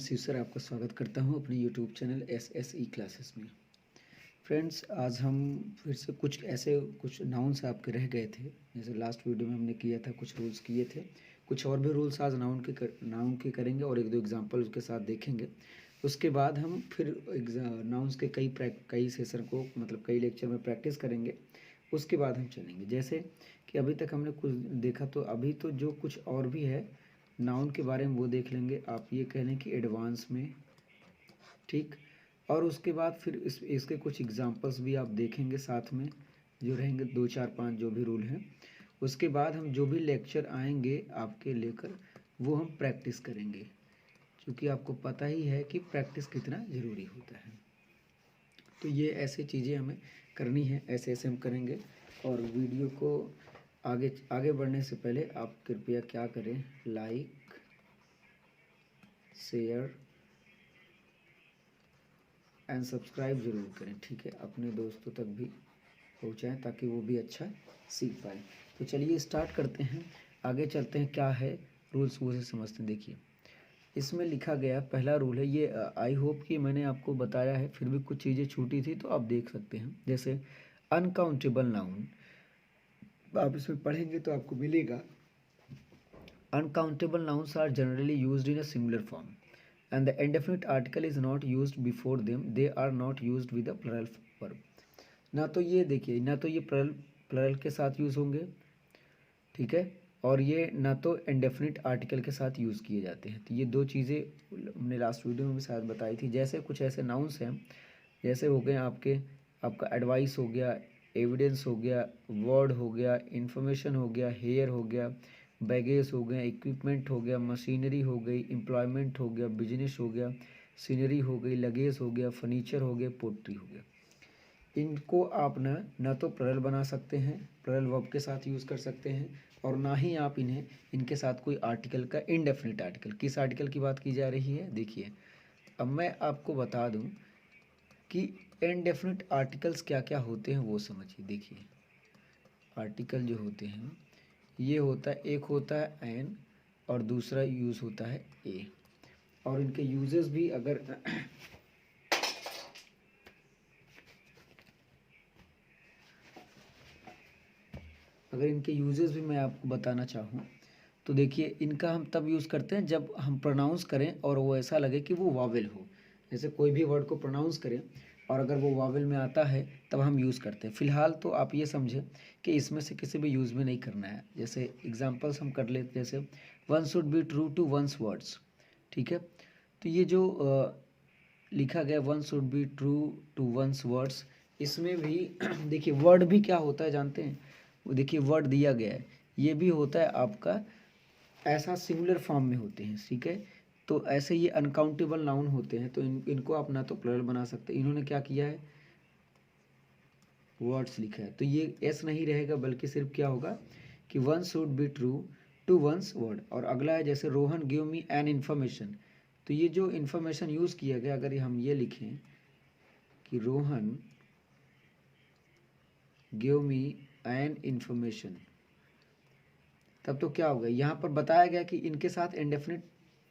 Shiv sir आपका स्वागत करता हूं अपने यूट्यूब चैनल SSE क्लासेस में। फ्रेंड्स, आज हम फिर से कुछ नाउन्स आपके रह गए थे। जैसे लास्ट वीडियो में हमने किया था, कुछ रूल्स किए थे, कुछ और भी रूल्स आज नाउन के करेंगे और एक दो एग्जांपल उसके साथ देखेंगे। उसके बाद हम फिर नाउन्स के कई सेशन को मतलब कई लेक्चर में प्रैक्टिस करेंगे। उसके बाद हम चलेंगे। जैसे कि अभी तक हमने कुछ देखा, तो अभी तो जो कुछ और भी है नाउन के बारे में वो देख लेंगे। आप ये कह लें कि एडवांस में, ठीक। और उसके बाद फिर इसके कुछ एग्जांपल्स भी आप देखेंगे साथ में, जो रहेंगे 2 4 5 जो भी रूल हैं। उसके बाद हम जो भी लेक्चर आएंगे आपके लेकर वो हम प्रैक्टिस करेंगे, क्योंकि आपको पता ही है कि प्रैक्टिस कितना ज़रूरी होता है। तो ये ऐसी चीज़ें हमें करनी है, ऐसे ऐसे हम करेंगे। और वीडियो को आगे बढ़ने से पहले आप कृपया क्या करें, लाइक, शेयर एंड सब्सक्राइब ज़रूर करें, ठीक है। अपने दोस्तों तक भी पहुँचाएं ताकि वो भी अच्छा सीख पाए। तो चलिए स्टार्ट करते हैं, आगे चलते हैं। क्या है रूल्स वो से समझते हैं। देखिए, इसमें लिखा गया पहला रूल है ये। आई होप कि मैंने आपको बताया है, फिर भी कुछ चीज़ें छूटी थी तो आप देख सकते हैं। जैसे अनकाउंटेबल नाउन, आप इसमें पढ़ेंगे तो आपको मिलेगा। Uncountable nouns are generally used in a singular form and the indefinite article is not used before them. They are not used with a plural verb. ना तो ये देखिए, ना तो ये प्लरल के साथ यूज़ होंगे, ठीक है, और ये ना तो इंडेफिनिट आर्टिकल के साथ यूज़ किए जाते हैं। तो ये दो चीज़ें हमने लास्ट वीडियो में भी शायद बताई थी। जैसे कुछ ऐसे नाउन्स हैं, जैसे हो गए आपका एडवाइस हो गया, एविडेंस हो गया, वर्ड हो गया, इंफॉर्मेशन हो गया, हेयर हो गया, बैगेज हो गया, इक्विपमेंट हो गया, मशीनरी हो गई, एम्प्लॉयमेंट हो गया, बिजनेस हो गया, सीनरी हो गई, लगेज हो गया, फर्नीचर हो गया, पोट्री हो गया। इनको आप ना तो प्लरल बना सकते हैं, प्लरल वर्ब के साथ यूज़ कर सकते हैं, और ना ही आप इनके साथ कोई आर्टिकल का इनडेफिनिट आर्टिकल। किस आर्टिकल की बात की जा रही है, देखिए। अब मैं आपको बता दूं कि इनडेफिनिट आर्टिकल्स क्या क्या होते हैं वो समझिए। देखिए, आर्टिकल जो होते हैं ये होता है, एक होता है एन और दूसरा यूज़ होता है ए। और इनके यूजेस भी अगर इनके यूजेस भी मैं आपको बताना चाहूँ तो देखिए, इनका हम तब यूज़ करते हैं जब हम प्रोनाउंस करें और वो ऐसा लगे कि वो वावेल हो। जैसे कोई भी वर्ड को प्रोनाउंस करें और अगर वो वावेल में आता है तब हम यूज़ करते हैं। फ़िलहाल तो आप ये समझें कि इसमें से किसी भी यूज़ में नहीं करना है। जैसे एग्जांपल्स हम कर लेते हैं, जैसे one should be true to one's words, ठीक है। तो ये जो लिखा गया one should be true to one's words, इसमें भी देखिए वर्ड भी क्या होता है जानते हैं। वो देखिए वर्ड दिया गया है, ये भी होता है आपका ऐसा सिंगुलर फॉर्म में होते हैं, ठीक है। तो ऐसे ये अनकाउंटेबल नाउन होते हैं, तो इनको आप ना तो प्लरल बना सकते। इन्होंने क्या किया है, वर्ड्स लिखा है, तो ये एस नहीं रहेगा बल्कि सिर्फ क्या होगा कि one should be true to one's word. और अगला है जैसे Rohan give me an information, तो ये जो इन्फॉर्मेशन यूज़ किया गया, अगर हम ये लिखें कि Rohan give me an information, तब तो क्या होगा, यहाँ पर बताया गया कि इनके साथ इंडेफिनिट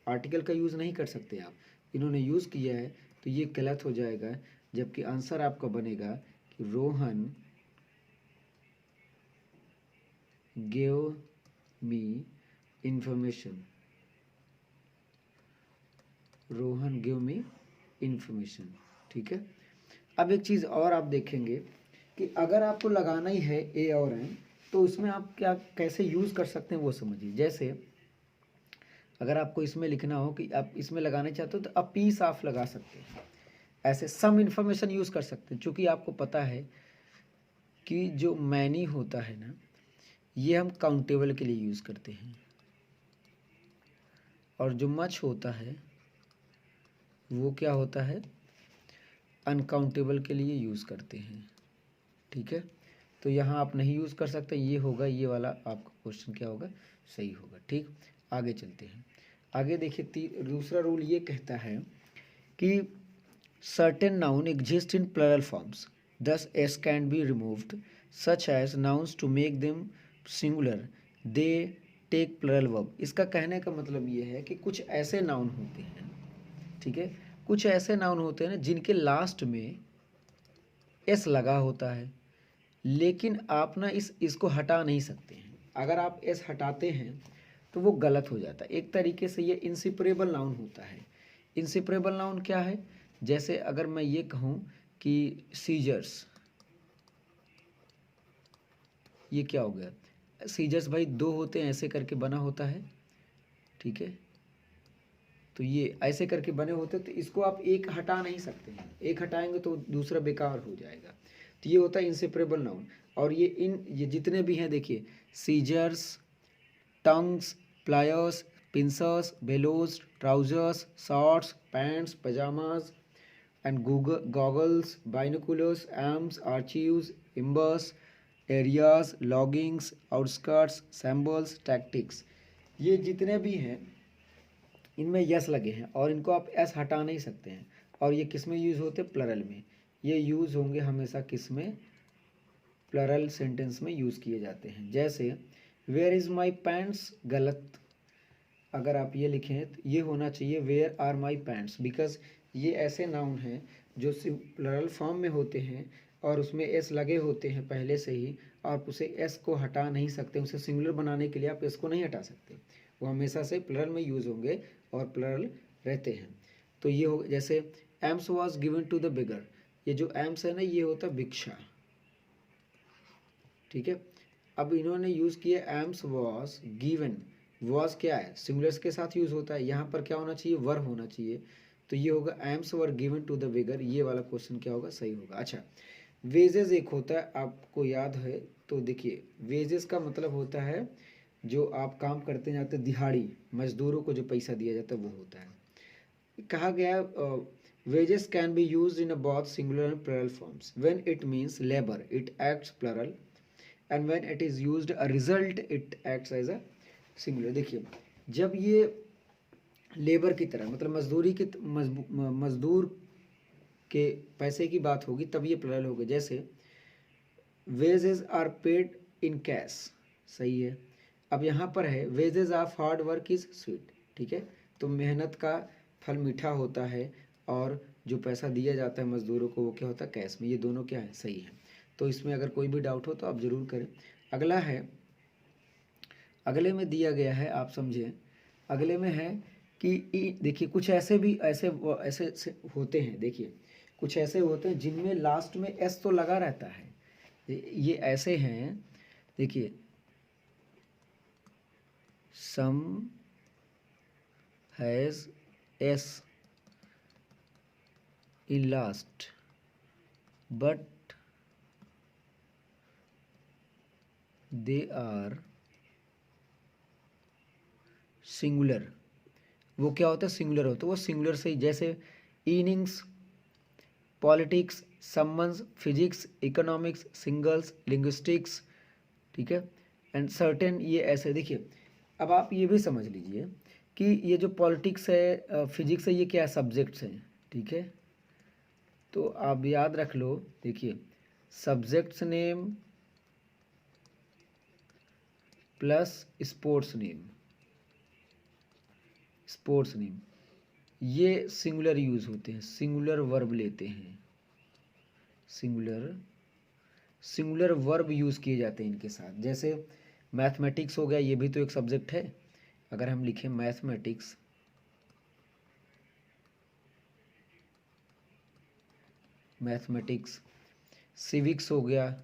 आर्टिकल का यूज़ नहीं कर सकते आप। इन्होंने यूज़ किया है तो ये गलत हो जाएगा, जबकि आंसर आपका बनेगा कि रोहन गिव मी इंफॉर्मेशन, रोहन गिव मी इंफॉर्मेशन, ठीक है। अब एक चीज़ और आप देखेंगे कि अगर आपको लगाना ही है ए और एन, तो उसमें आप क्या कैसे यूज़ कर सकते हैं वो समझिए। जैसे अगर आपको इसमें लिखना हो कि आप इसमें लगाना चाहते हो तो आप पीस ऑफ लगा सकते हैं। ऐसे सम इन्फॉर्मेशन यूज़ कर सकते हैं, क्योंकि आपको पता है कि जो मैनी होता है ना, ये हम काउंटेबल के लिए यूज़ करते हैं, और जो मच होता है वो क्या होता है, अनकाउंटेबल के लिए यूज़ करते हैं, ठीक है। तो यहाँ आप नहीं यूज़ कर सकते, ये होगा, ये वाला आपका क्वेश्चन क्या होगा, सही होगा, ठीक। आगे चलते हैं। आगे देखिए, दूसरा रूल ये कहता है कि certain noun exist in plural forms, thus s can be removed, such as nouns to make them singular they take plural verb। इसका कहने का मतलब ये है कि कुछ ऐसे नाउन होते हैं ठीक है। कुछ ऐसे नाउन होते हैं ना जिनके लास्ट में एस लगा होता है, लेकिन आप ना इसको हटा नहीं सकते हैं। अगर आप एस हटाते हैं तो वो गलत हो जाता है। एक तरीके से ये इंसिपरेबल नाउन होता है। इंसिपरेबल नाउन क्या है? जैसे अगर मैं ये कहूँ कि सीजर्स, ये क्या हो गया? सीजर्स भाई दो होते हैं, ऐसे करके बना होता है, ठीक है। तो ये ऐसे करके बने होते हैं, तो इसको आप एक हटा नहीं सकते हैं। एक हटाएंगे तो दूसरा बेकार हो जाएगा। तो ये होता है इंसेपरेबल नाउन। और ये जितने भी हैं देखिए, scissors, tongs, pliers, pincers, bellows, trousers, shorts, pants, pyjamas and goggles, binoculars, alms, archives, embers, arrears, leggings, outskirts, shambles, tactics, ये जितने भी हैं इनमें यस लगे हैं और इनको आप एस हटा नहीं सकते हैं। और ये किस में यूज़ होते हैं? प्लरल में। ये यूज़ होंगे हमेशा किस में? प्लरल सेंटेंस में यूज़ किए जाते हैं। जैसे वेयर इज़ माई पैंट्स, गलत। अगर आप ये लिखें तो ये होना चाहिए where are my pants, because ये ऐसे नाउन हैं जो प्लरल फॉर्म में होते हैं और उसमें एस लगे होते हैं पहले से ही। आप उसे एस को हटा नहीं सकते, उसे सिंगुलर बनाने के लिए आप एस को नहीं हटा सकते। वो हमेशा से प्लरल में यूज़ होंगे और प्लरल रहते हैं। तो ये हो, जैसे alms was given to the bigger, ये जो एम्स है ना ये होता भिक्षा, ठीक है। अब इन्होंने यूज़ किया एम्स वॉज गिवन। वॉज क्या है? सिंगुलर्स के साथ यूज़ होता है। यहाँ पर क्या होना चाहिए? वर होना चाहिए। तो ये होगा alms were given to the bigger. ये वाला क्वेश्चन क्या होगा? सही होगा। अच्छा, वेजेस एक होता है, आपको याद है तो देखिए, वेजेस का मतलब होता है जो आप काम करते जाते, दिहाड़ी, मजदूरों को जो पैसा दिया जाता है वो होता है। कहा गया wages can be use in both singular and plural forms. When it means labour it acts plural, and when it is used a result it acts as a singular. देखिए, जब ये लेबर की तरह मतलब मजदूर के पैसे की बात होगी तब ये प्लरल होगा। जैसे wages are paid in cash, सही है। अब यहाँ पर है wages of hard work is sweet, ठीक है। तो मेहनत का फल मीठा होता है और जो पैसा दिया जाता है मजदूरों को वो क्या होता है? कैश में। ये दोनों क्या है? सही है। तो इसमें अगर कोई भी डाउट हो तो आप ज़रूर करें। अगला है, अगले में दिया गया है, आप समझें। अगले में है कि देखिए कुछ ऐसे भी ऐसे होते हैं, देखिए कुछ ऐसे होते हैं जिनमें लास्ट में एस तो लगा रहता है। ये ऐसे हैं, देखिए, some has S in last but they are singular. वो क्या होता है? सिंगुलर होता है। वो सिंगुलर से ही, जैसे innings, politics, summons, physics, economics, singles, linguistics, ठीक है, एंड सर्टेन। ये ऐसे देखिए, अब आप ये भी समझ लीजिए कि ये जो पॉलिटिक्स है, फिजिक्स है, ये क्या है? सब्जेक्ट्स हैं, ठीक है। तो आप याद रख लो, देखिए subjects name plus sports name, sports name, ये सिंगुलर यूज़ होते हैं, सिंगुलर वर्ब लेते हैं, सिंगुलर वर्ब यूज़ किए जाते हैं इनके साथ। जैसे मैथमेटिक्स हो गया, ये भी तो एक सब्जेक्ट है। अगर हम लिखें मैथमेटिक्स, सिविक्स हो गया,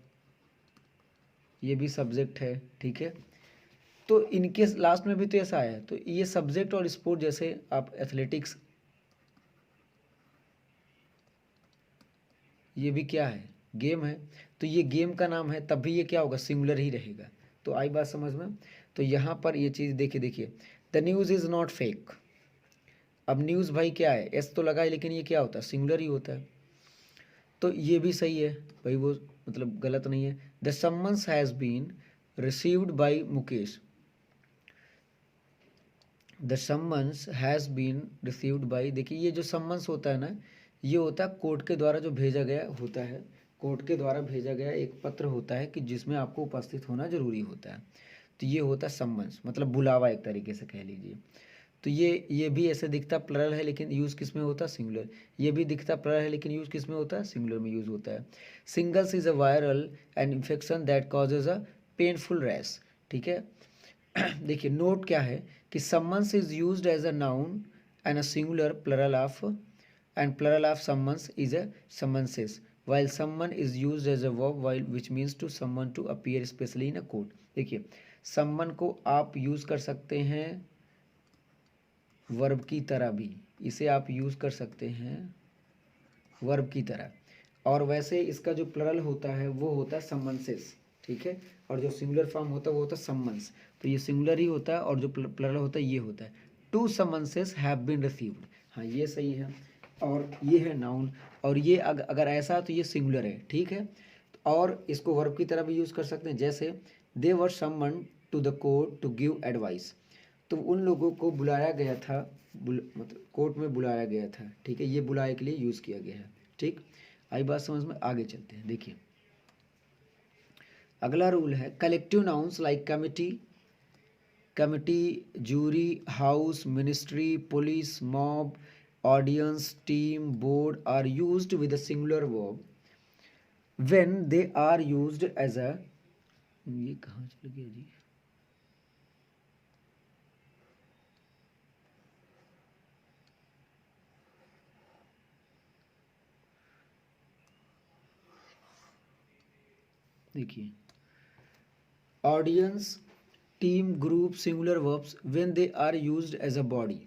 ये भी सब्जेक्ट है, ठीक है। तो इनके लास्ट में भी तो ऐसा है। तो ये सब्जेक्ट और स्पोर्ट, जैसे आप एथलेटिक्स, ये भी क्या है? गेम है। तो ये गेम का नाम है, तब भी ये क्या होगा? सिंगुलर ही रहेगा। तो आई बात समझ में? तो यहाँ पर ये चीज़ देखिए, the news is not fake. अब न्यूज़ भाई क्या है? एस तो लगा है, लेकिन ये क्या होता है? सिंगुलर ही होता है। तो ये भी सही है भाई, वो मतलब गलत नहीं है। The summons has been received by Mukesh, the summons has been received by, देखिए ये जो सम्मन्स होता है ना, ये होता है कोर्ट के द्वारा जो भेजा गया होता है। कोर्ट के द्वारा भेजा गया एक पत्र होता है कि जिसमें आपको उपस्थित होना जरूरी होता है। तो ये होता है सम्मन्स, मतलब बुलावा, एक तरीके से कह लीजिए। तो ये भी ऐसे दिखता प्लरल है लेकिन यूज़ किस में होता है, सिंगुलर। ये भी दिखता प्लरल है लेकिन यूज़ किस में होता है, सिंगुलर में यूज़ होता है। Shingles is a viral and infection that causes a painful rash, ठीक है। देखिए नोट क्या है कि summons is used as a noun and a singular plural of and plural of summons is a summonses, while summon is used as a verb while which means to summon to appear especially in a court। देखिए summon को आप use कर सकते हैं verb की तरह भी, इसे आप यूज़ कर सकते हैं वर्ब की तरह, और वैसे इसका जो प्लरल होता है वो होता है समन्सेस, ठीक है। और जो सिंगुलर फॉर्म होता है वो होता है सम्मन्स, तो ये सिंगुलर ही होता है, और जो प्लरल होता है ये होता है टू समन्सेस हैव बीन रिसीव्ड। हाँ ये सही है, और ये है नाउन, और ये अगर ऐसा तो ये सिंगुलर है, ठीक है। और इसको वर्ब की तरह भी यूज़ कर सकते हैं, जैसे they were summon to the court to give advice, तो उन लोगों को बुलाया गया था, मतलब कोर्ट में बुलाया गया था, ठीक है। ये बुलाए के लिए यूज़ किया गया है, ठीक। आई बात समझ में, आगे चलते हैं। देखिए अगला रूल है collective nouns like committee, jury, house, ministry, police, mob, audience, team, board are used with a singular verb when they are used as a, ये कहाँ चल गया जी, देखिए audience, team, group, singular verbs when they are used as a body,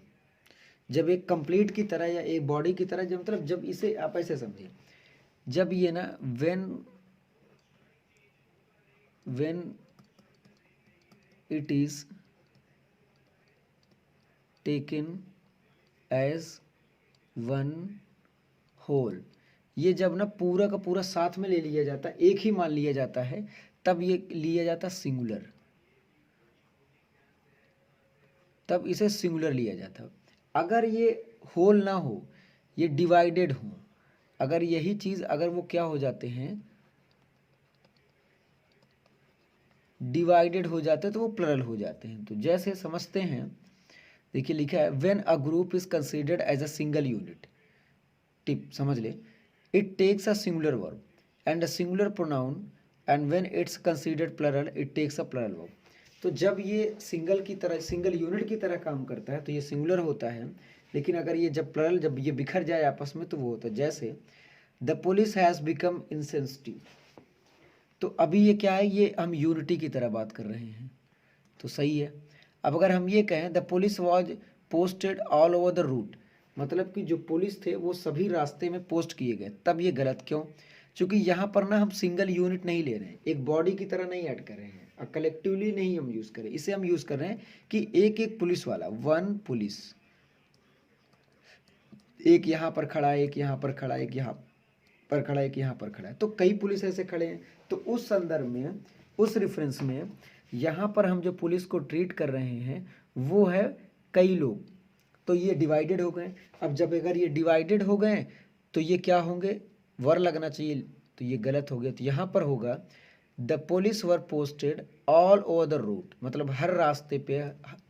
जब एक complete की तरह या एक बॉडी की तरह, जब मतलब जब इसे आप ऐसे समझिए, जब ये ना when it is taken as one whole, ये जब ना पूरा का पूरा साथ में ले लिया जाता है, एक ही मान लिया जाता है, तब ये लिया जाता सिंगुलर, तब इसे सिंगुलर लिया जाता। अगर ये होल ना हो, ये डिवाइडेड हो, अगर यही चीज़ अगर वो क्या हो जाते हैं, डिवाइडेड हो जाते हैं, तो वो प्लरल हो जाते हैं। तो जैसे समझते हैं, देखिए लिखा है when a group is considered as a single unit, टिप समझ ले, it takes a singular verb and a singular pronoun and when it's considered plural it takes a plural verb. तो जब ये सिंगल की तरह, सिंगल यूनिट की तरह काम करता है तो ये सिंगुलर होता है, लेकिन अगर ये जब प्लरल, जब ये बिखर जाए आपस में तो वो होता है। जैसे the police has become insensitive, तो अभी ये क्या है, ये हम यूनिटी की तरह बात कर रहे हैं, तो सही है। अब अगर हम ये कहें the police was posted all over the route, मतलब कि जो पुलिस थे वो सभी रास्ते में पोस्ट किए गए, तब ये गलत क्यों, क्योंकि यहाँ पर ना हम सिंगल यूनिट नहीं ले रहे हैं, एक बॉडी की तरह नहीं ऐड कर रहे हैं, और कलेक्टिवली नहीं हम यूज़ कर रहे हैं, इसे हम यूज़ कर रहे हैं कि एक एक पुलिस वाला, वन पुलिस, एक यहाँ पर खड़ा है, एक यहाँ पर खड़ा है, एक यहाँ पर खड़ा है, एक यहाँ पर खड़ा है, तो कई पुलिस ऐसे खड़े हैं। तो उस संदर्भ में, उस रेफरेंस में यहाँ पर हम जो पुलिस को ट्रीट कर रहे हैं वो है कई लोग, तो ये डिवाइडेड हो गए। अब जब अगर ये डिवाइडेड हो गए तो ये क्या होंगे, वर लगना चाहिए, तो ये गलत हो गया। तो यहाँ पर होगा the police were posted all over the route, मतलब हर रास्ते पे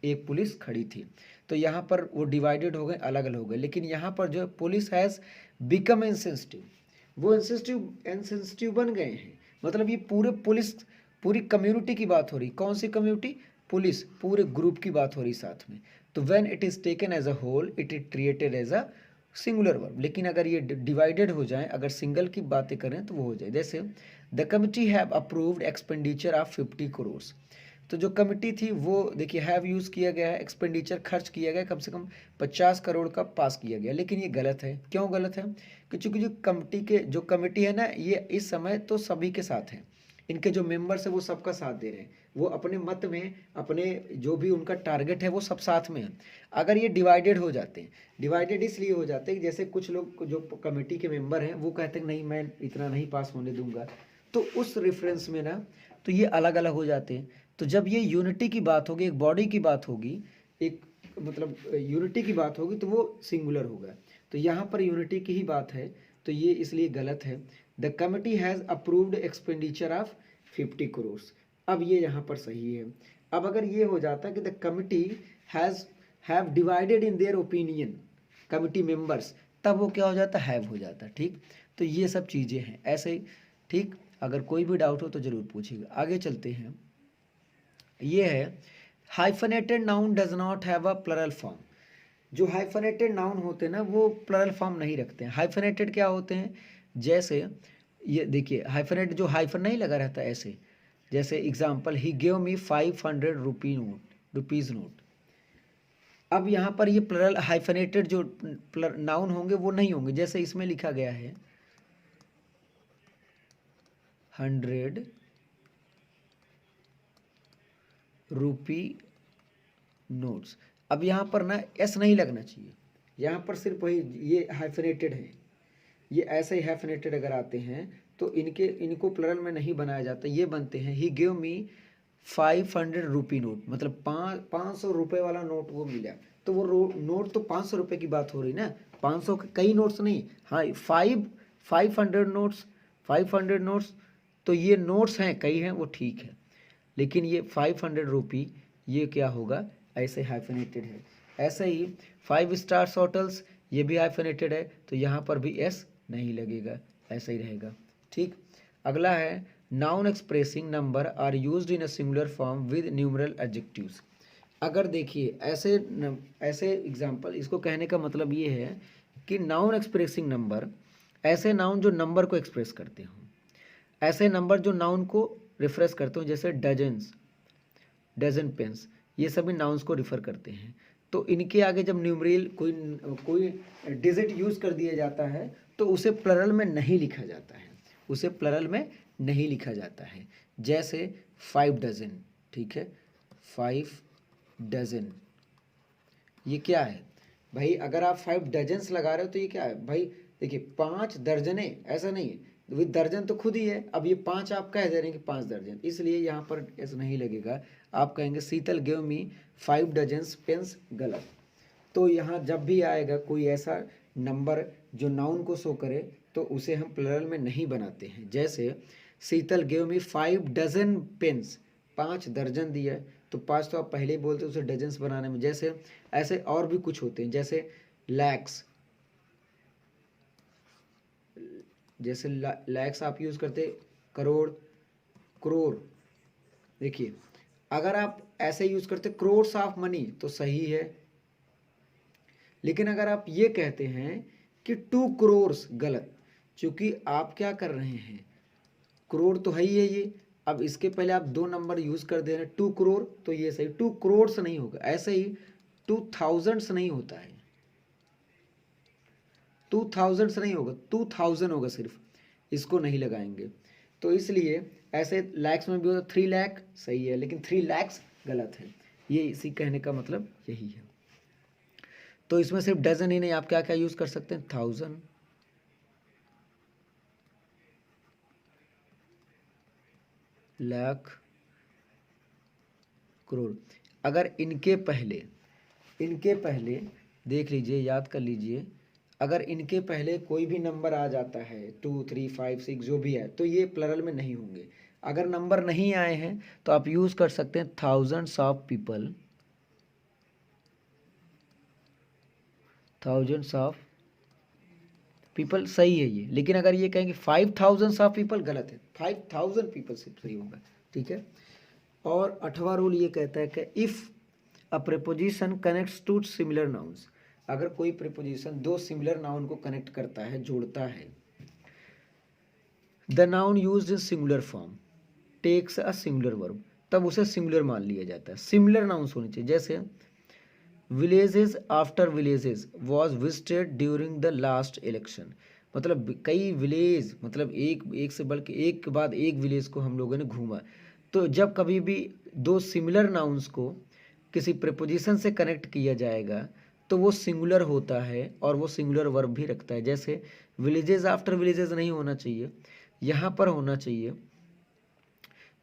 एक पुलिस खड़ी थी, तो यहाँ पर वो डिवाइडेड हो गए, अलग अलग हो गए। लेकिन यहाँ पर जो पुलिस हैज़ बिकम इंसेंसिटिव, वो इंसेंसिटिव बन गए हैं, मतलब ये पूरे पुलिस, पूरी कम्युनिटी की बात हो रही, कौन सी कम्युनिटी, पुलिस, पूरे ग्रुप की बात हो रही साथ में। तो when it is taken as a whole it is treated as a singular verb, लेकिन अगर ये डिवाइडेड हो जाए, अगर सिंगल की बातें करें तो वो हो जाए। जैसे the committee have approved expenditure of 50 crore, तो जो कमिटी थी वो देखिए हैव यूज़ किया गया है, एक्सपेंडिचर खर्च किया गया कम से कम 50 करोड़ का पास किया गया, लेकिन ये गलत है। क्यों गलत है, कि चूँकि जो कमिटी के, जो कमिटी है ना, ये इस समय तो सभी के साथ हैं, इनके जो मेंबर्स हैं वो सबका साथ दे रहे हैं, वो अपने मत में, अपने जो भी उनका टारगेट है वो सब साथ में है। अगर ये डिवाइडेड हो जाते हैं, डिवाइडेड इसलिए हो जाते हैं कि जैसे कुछ लोग जो कमेटी के मेंबर हैं वो कहते हैं नहीं मैं इतना नहीं पास होने दूंगा, तो उस रेफरेंस में ना तो ये अलग अलग हो जाते हैं। तो जब ये यूनिटी की बात होगी, एक बॉडी की बात होगी, एक मतलब यूनिटी की बात होगी, तो वो सिंगुलर होगा। तो यहाँ पर यूनिटी की ही बात है, तो ये इसलिए गलत है। The committee has approved expenditure of 50 crore, अब ये यहाँ पर सही है। अब अगर ये हो जाता कि the committee has have divided in their opinion committee members, तब वो क्या हो जाता है, हैव हो जाता है। ठीक, तो ये सब चीज़ें हैं ऐसे ही। ठीक, अगर कोई भी डाउट हो तो ज़रूर पूछिएगा। आगे चलते हैं। ये है hyphenated noun does not have a plural form. जो हाइफनेटेड नाउन होते हैं ना वो प्लरल फॉर्म नहीं रखते हैं। हाइफनेटेड क्या होते हैं, जैसे ये देखिए हाइफनेट जो हाइफन नहीं लगा रहता ऐसे, जैसे example he gave me 500 rupees note. अब यहाँ पर ये प्लरल हाइफनेटेड जो नाउन होंगे वो नहीं होंगे, जैसे इसमें लिखा गया है 100 रुपी नोट्स। अब यहाँ पर ना एस नहीं लगना चाहिए, यहाँ पर सिर्फ वही ये हाइफनेटेड है, ये ऐसे ही हाइफनेटेड अगर आते हैं तो इनको प्लरल में नहीं बनाया जाता, ये बनते हैं ही गिव मी 500 रुपी नोट, मतलब 500 रुपये वाला नोट वो मिला। तो वो नोट तो 500 रुपये की बात हो रही ना, 500 के कई नोट्स नहीं, हाँ 500 नोट्स, 500 नोट्स, तो ये नोट्स हैं कई हैं वो ठीक है, लेकिन ये 500 रुपी ये क्या होगा, ऐसे हाइफनेटेड है। ऐसे ही 5 स्टार्स होटल्स, ये भी हाइफनेटेड है, तो यहाँ पर भी एस नहीं लगेगा, ऐसा ही रहेगा। ठीक, अगला है noun expressing number are used in a singular form with numeral adjectives. अगर देखिए ऐसे एग्जाम्पल, इसको कहने का मतलब ये है कि नाउन एक्सप्रेसिंग नंबर, ऐसे नाउन जो नंबर को एक्सप्रेस करते हों, ऐसे नंबर जो नाउन को रिफ्रेस करते हो, जैसे डजन्स, डजन पेन्स, ये सभी नाउन्स को रिफर करते हैं। तो इनके आगे जब न्यूमरल कोई डिजिट यूज कर दिया जाता है तो उसे प्लरल में नहीं लिखा जाता है, उसे प्लरल में नहीं लिखा जाता है। जैसे 5 डजन, ठीक है, 5 डजन, ये क्या है भाई, अगर आप 5 डजन्स लगा रहे हो तो ये क्या है भाई, देखिए 5 दर्जने, ऐसा नहीं है, विद दर्जन तो खुद ही है, अब ये 5 आप कह दे रहे हैं कि 5 दर्जन, इसलिए यहाँ पर ऐसा नहीं लगेगा। आप कहेंगे शीतल गिव मी 5 डजन्स पेन्स, गलत। तो यहाँ जब भी आएगा कोई ऐसा नंबर जो नाउन को शो करे तो उसे हम प्लरल में नहीं बनाते हैं। जैसे शीतल गिव मी 5 डजन पेन्स, 5 दर्जन दिया है, तो 5 तो आप पहले ही बोलते उसे डजन्स बनाने में। जैसे ऐसे और भी कुछ होते हैं, जैसे लैक्स, जैसे लैक्स आप यूज़ करते करोड़, करोड़। देखिए अगर आप ऐसे यूज़ करते करोड्स ऑफ मनी तो सही है, लेकिन अगर आप ये कहते हैं कि 2 करोर्स, गलत, क्योंकि आप क्या कर रहे हैं, करोड़ तो है ही है ये, अब इसके पहले आप 2 नंबर यूज़ कर दे रहे हैं 2 करोड़, तो ये सही, 2 करोड़ नहीं होगा। ऐसे ही 2000 नहीं होता है, 2000 नहीं होगा, 2000 होगा सिर्फ, इसको नहीं लगाएंगे। तो इसलिए ऐसे लैक्स में भी होता 3 लाख सही है, लेकिन 3 लैक्स गलत है। ये इसी कहने का मतलब यही है। तो इसमें सिर्फ डजन ही नहीं, आप क्या क्या यूज़ कर सकते हैं, 1000, लाख, करोड़। अगर इनके पहले देख लीजिए, याद कर लीजिए, अगर इनके पहले कोई भी नंबर आ जाता है 2 3 5 6 जो भी है, तो ये प्लरल में नहीं होंगे। अगर नंबर नहीं आए हैं तो आप यूज़ कर सकते हैं thousands of people, thousands of people सही है ये, लेकिन अगर ये कहेंगे 5000 ऑफ पीपल, गलत है, 5000 पीपल सिर्फ सही होगा। ठीक है, और 8वां रूल ये कहता है कि if a preposition connects to similar nouns, अगर कोई प्रीपोजिशन 2 सिमिलर नाउन को कनेक्ट करता है, जोड़ता है, the noun used in singular form takes a singular verb, तब उसे सिंगुलर मान लिया जाता है। सिमिलर नाउन्स होने चाहिए, जैसे villages after villages was visited during the last election, मतलब कई विलेज, मतलब एक से बढ़ के एक के बाद एक विलेज को हम लोगों ने घूमा। तो जब कभी भी 2 सिमिलर नाउन्स को किसी प्रीपोजिशन से कनेक्ट किया जाएगा तो वो सिंगुलर होता है और वो सिंगुलर वर्ब भी रखता है। जैसे विलेजेस आफ्टर विलेजेस नहीं होना चाहिए, यहाँ पर होना चाहिए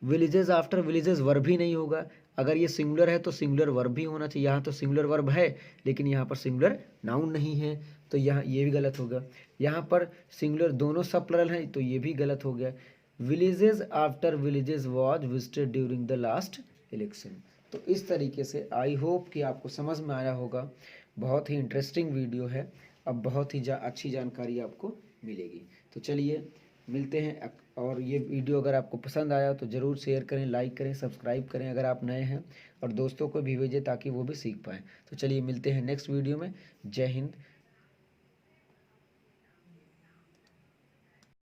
विलेजेस आफ्टर विलेजेस वर्ब ही नहीं होगा। अगर ये सिंगुलर है तो सिंगुलर वर्ब भी होना चाहिए, यहाँ तो सिंगुलर वर्ब है लेकिन यहाँ पर सिंगुलर नाउन नहीं है, तो यहाँ ये भी गलत होगा। यहाँ पर सिंगुलर दोनों सब प्लरल हैं तो ये भी गलत हो गया। Villages after villages was visited during the last election, तो इस तरीके से आई होप कि आपको समझ में आया होगा। बहुत ही इंटरेस्टिंग वीडियो है, अब बहुत ही अच्छी जानकारी आपको मिलेगी। तो चलिए मिलते हैं। और ये वीडियो अगर आपको पसंद आया तो ज़रूर शेयर करें, लाइक करें, सब्सक्राइब करें अगर आप नए हैं, और दोस्तों को भी भेजें ताकि वो भी सीख पाएँ। तो चलिए मिलते हैं नेक्स्ट वीडियो में। जय हिंद,